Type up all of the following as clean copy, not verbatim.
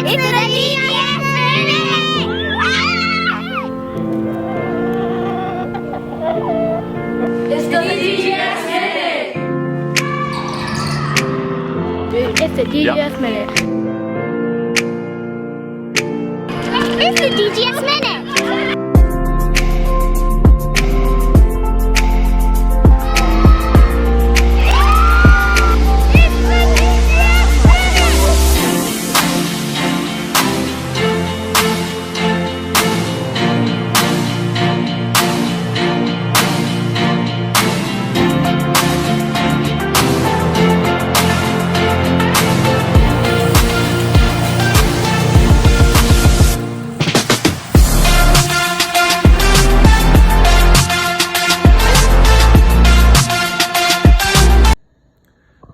It's the DGS Minute! It's the DGS Minute! It's the DGS Minute! It's the DGS Minute!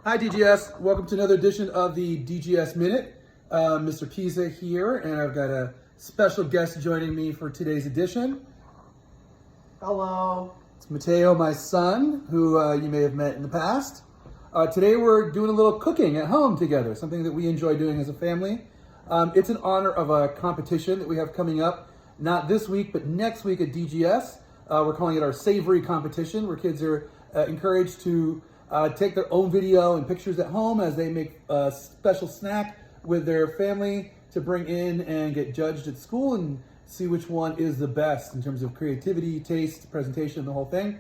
Hi DGS, welcome to another edition of the DGS Minute. Mr. Pisa here, and I've got a special guest joining me for today's edition. Hello. It's Mateo, my son, who you may have met in the past. Today we're doing a little cooking at home together, something that we enjoy doing as a family. It's in honor of a competition that we have coming up, not this week, but next week at DGS. We're calling it our savory competition, where kids are encouraged to take their own video and pictures at home as they make a special snack with their family to bring in and get judged at school and see which one is the best in terms of creativity, taste, presentation, the whole thing.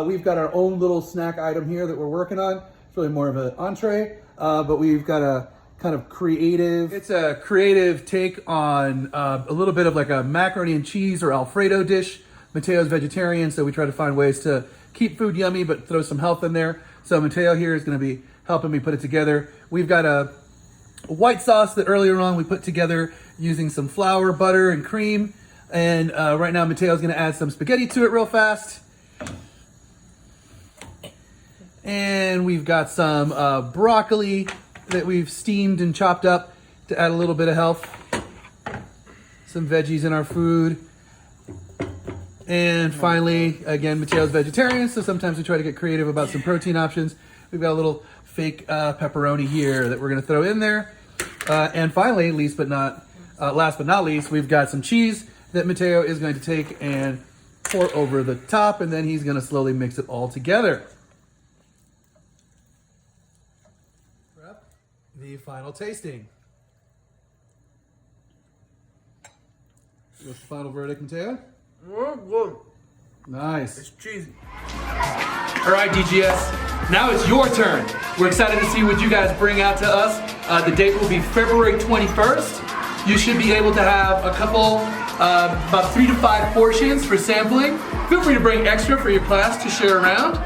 We've got our own little snack item here that we're working on. It's really more of an entree, but we've got a kind of creative, it's a creative take on a little bit of like a macaroni and cheese or Alfredo dish. Mateo's vegetarian, so we try to find ways to keep food yummy, but throw some health in there. So Mateo here is going to be helping me put it together. We've got a white sauce that earlier on we put together using some flour, butter, and cream. And right now Mateo's going to add some spaghetti to it real fast. And we've got some broccoli that we've steamed and chopped up to add a little bit of health. Some veggies in our food. And finally, again, Mateo's vegetarian, so sometimes we try to get creative about some protein options. We've got a little fake pepperoni here that we're going to throw in there. And finally, last but not least, we've got some cheese that Mateo is going to take and pour over the top, and then he's going to slowly mix it all together. The final tasting. What's the final verdict, Mateo? Good. Nice. It's cheesy. All right, DGS, now it's your turn. We're excited to see what you guys bring out to us. The date will be February 21st. You should be able to have a couple, about 3 to 5 portions for sampling. Feel free to bring extra for your class to share around.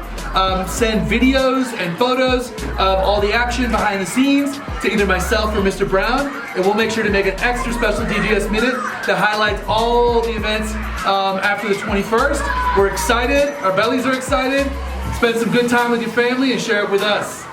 Send videos and photos of all the action behind the scenes to either myself or Mr. Brown, and we'll make sure to make an extra special DGS Minute that highlights all the events after the 21st. We're excited, our bellies are excited. Spend some good time with your family and share it with us.